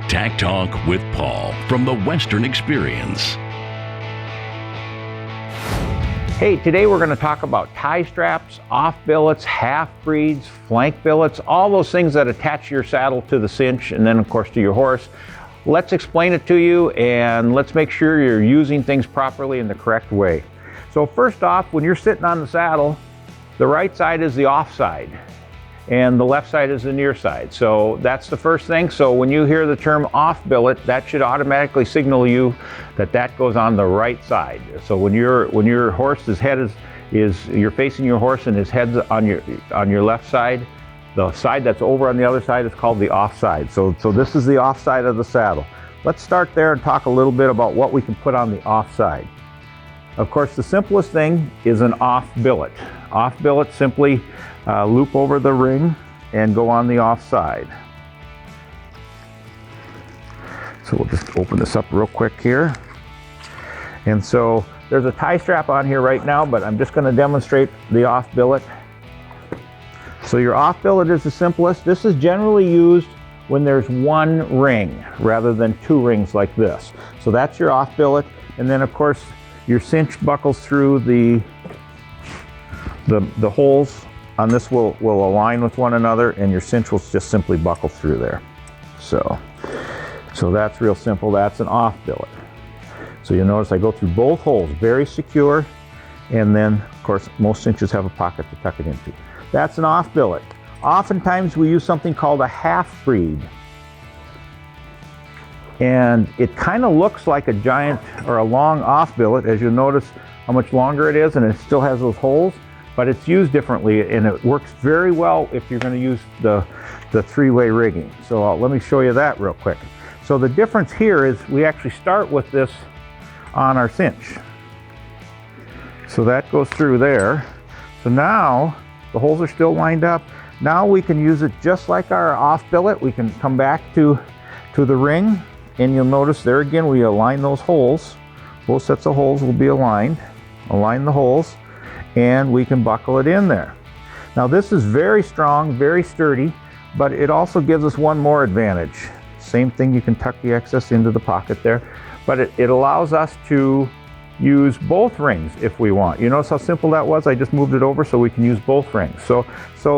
Tack Talk with Paul from the Western Experience. Hey, today we're going to talk about tie straps, off billets, half breeds, flank billets, all those things that attach your saddle to the cinch and then of course to your horse. Let's explain it to you and let's make sure you're using things properly in the correct way. So first off, when you're sitting on the saddle, the right side is the off side and the left side is the near side. So that's the first thing. So when you hear the term off billet, that should automatically signal you that that goes on the right side. So when your horse's head is you're facing your horse and his head's on your left side, the side that's over on the other side is called the off side. So this is the off side of the saddle. Let's start there and talk a little bit about what we can put on the off side. Of course, the simplest thing is an off billet. Off billet, simply loop over the ring and go on the off side. So we'll just open this up real quick here. And so there's a tie strap on here right now, but I'm just going to demonstrate the off billet. So your off billet is the simplest. This is generally used when there's one ring rather than two rings like this. So that's your off billet. And then of course your cinch buckles through the holes on this will align with one another and your cinch will just simply buckle through there. So that's real simple. That's an off billet. So you'll notice I go through both holes, very secure, and then of course most cinches have a pocket to tuck it into. That's an off billet. Oftentimes we use something called a half breed. And it kind of looks like a giant or a long off billet, as you'll notice how much longer it is, and it still has those holes, but it's used differently and it works very well if you're going to use the three-way rigging. So let me show you that real quick. So the difference here is we actually start with this on our cinch. So that goes through there. So now the holes are still lined up. Now we can use it just like our off billet. We can come back to the ring, and you'll notice there again we align those holes. Both sets of holes will be aligned. Align the holes, and we can buckle it in there. Now this is very strong, very sturdy, but it also gives us one more advantage. Same thing, you can tuck the excess into the pocket there, but it allows us to use both rings if we want. You notice how simple that was? I just moved it over so we can use both rings. So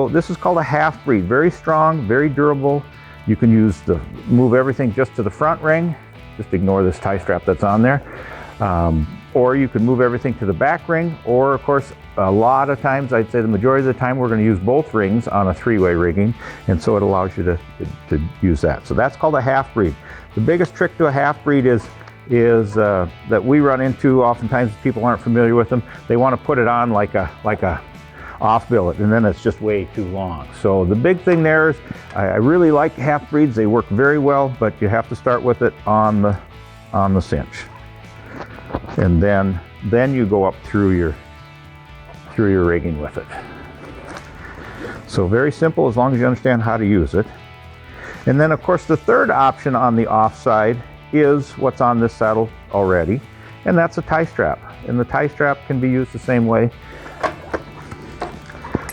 this is called a half breed. Very strong, very durable. You can move everything just to the front ring. Just ignore this tie strap that's on there. Or you can move everything to the back ring, or of course a lot of times, I'd say the majority of the time, we're going to use both rings on a three-way rigging, and so it allows you to use that. So that's called a half breed. The biggest trick to a half breed is that we run into oftentimes, people aren't familiar with them. They want to put it on like a off billet, and then it's just way too long. So the big thing there is I really like half breeds. They work very well, but you have to start with it on the cinch, and then you go up through your rigging with it. So very simple as long as you understand how to use it. And then of course the third option on the off side is what's on this saddle already, and that's a tie strap. And the tie strap can be used the same way.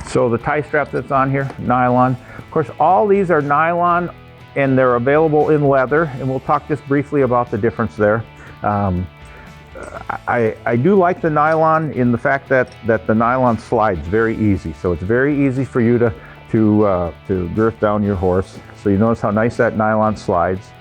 So the tie strap that's on here, nylon. Of course, all these are nylon and they're available in leather, and we'll talk just briefly about the difference there. I do like the nylon in the fact that the nylon slides very easy. So it's very easy for you to girth down your horse. So you notice how nice that nylon slides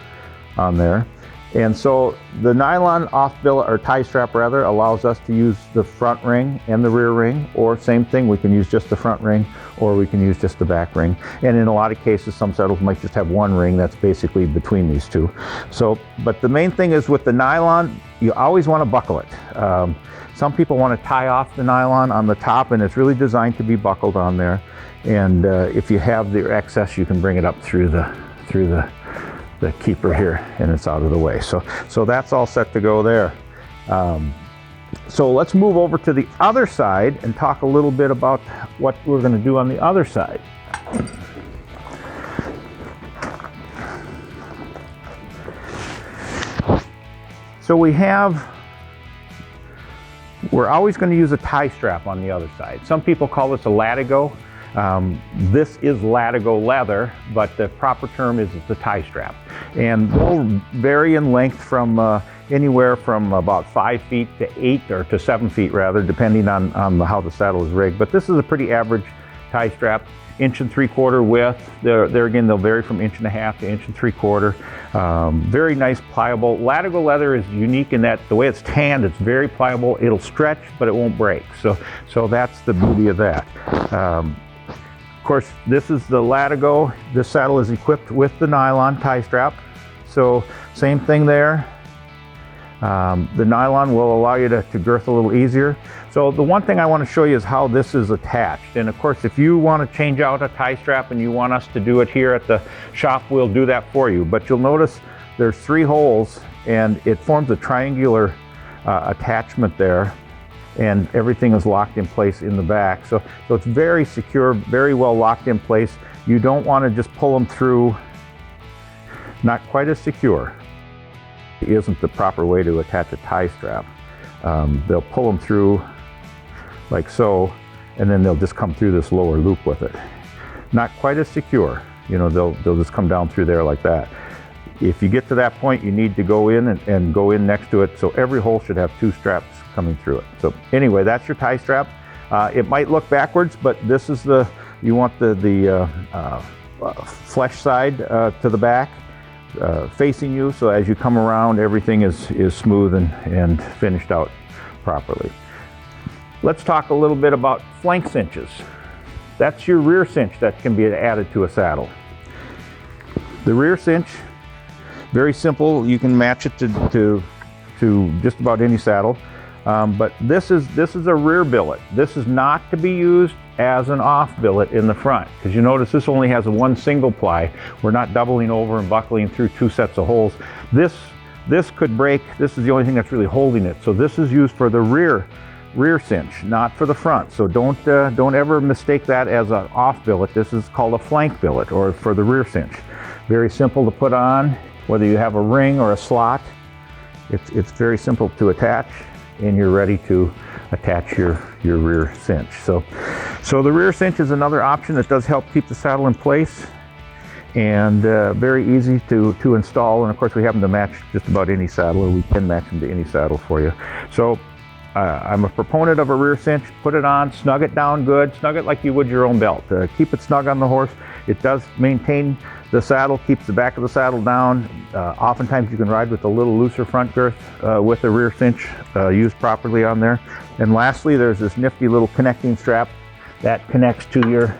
on there. And so the nylon off billet, or tie strap rather, allows us to use the front ring and the rear ring, or same thing, we can use just the front ring, or we can use just the back ring. And in a lot of cases, some saddles might just have one ring that's basically between these two. So, but the main thing is with the nylon, you always want to buckle it. Some people want to tie off the nylon on the top, and it's really designed to be buckled on there. And if you have the excess, you can bring it up through the keeper here, and it's out of the way. So that's all set to go there. So let's move over to the other side and talk a little bit about what we're going to do on the other side. So we're always going to use a tie strap on the other side. Some people call this a Latigo. This is Latigo leather, but the proper term is the tie strap. And they'll vary in length from anywhere from about 5 feet to 8 or to 7 feet rather, depending on how the saddle is rigged. But this is a pretty average tie strap. 1 3/4 width. There again, they'll vary from 1.5 to 1 3/4. Very nice, pliable. Latigo leather is unique in that the way it's tanned, it's very pliable. It'll stretch, but it won't break. So that's the beauty of that. Of course, this is the Latigo. This saddle is equipped with the nylon tie strap. So same thing there. The nylon will allow you to girth a little easier. So the one thing I want to show you is how this is attached. And of course, if you want to change out a tie strap and you want us to do it here at the shop, we'll do that for you. But you'll notice there's 3 holes and it forms a triangular attachment there, and everything is locked in place in the back. So it's very secure, very well locked in place. You don't want to just pull them through. Not quite as secure. It isn't the proper way to attach a tie strap. They'll pull them through like so, and then they'll just come through this lower loop with it. Not quite as secure. You know, they'll just come down through there like that. If you get to that point, you need to go in and go in next to it. So every hole should have 2 straps coming through it. So anyway, that's your tie strap. It might look backwards, but this is you want the flesh side to the back. Facing you, so as you come around, everything is smooth and finished out properly. Let's talk a little bit about flank cinches. That's your rear cinch that can be added to a saddle. The rear cinch, very simple. You can match it to just about any saddle. But this is a rear billet. This is not to be used as an off billet in the front, because you notice this only has one single ply. We're not doubling over and buckling through 2 sets of holes. This could break. This is the only thing that's really holding it. So this is used for the rear cinch, not for the front. So don't ever mistake that as an off billet. This is called a flank billet, or for the rear cinch. Very simple to put on, whether you have a ring or a slot. It's very simple to attach, and you're ready to attach your rear cinch. So the rear cinch is another option that does help keep the saddle in place, and very easy to install. And of course, we happen to match just about any saddle, or we can match them to any saddle for you. So I'm a proponent of a rear cinch. Put it on, snug it down good, snug it like you would your own belt. Keep it snug on the horse. It does maintain the saddle, keeps the back of the saddle down. Oftentimes you can ride with a little looser front girth with a rear cinch used properly on there. And lastly, there's this nifty little connecting strap that connects to your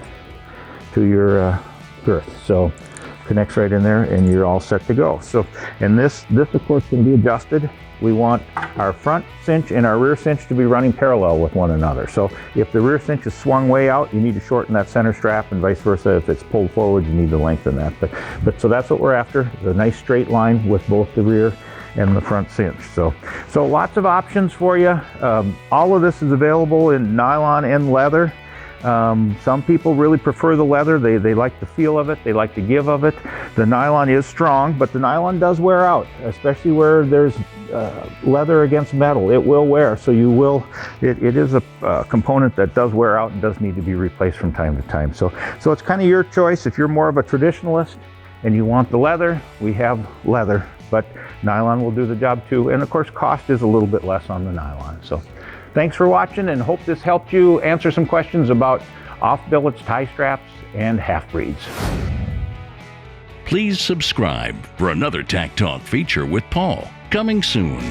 girth. So connects right in there, and you're all set to go. So, and this of course can be adjusted. We want our front cinch and our rear cinch to be running parallel with one another. So if the rear cinch is swung way out, you need to shorten that center strap, and vice versa. If it's pulled forward, you need to lengthen that. But so that's what we're after, a nice straight line with both the rear and the front cinch. So lots of options for you. All of this is available in nylon and leather. Some people really prefer the leather. They like the feel of it. They like the give of it. The nylon is strong, but the nylon does wear out, especially where there's leather against metal. It will wear, so it is a component that does wear out and does need to be replaced from time to time. So it's kind of your choice. If you're more of a traditionalist and you want the leather, we have leather, but nylon will do the job too. And of course, cost is a little bit less on the nylon. So thanks for watching, and hope this helped you answer some questions about off billets, tie straps, and half-breeds. Please subscribe for another Tack Talk feature with Paul, coming soon.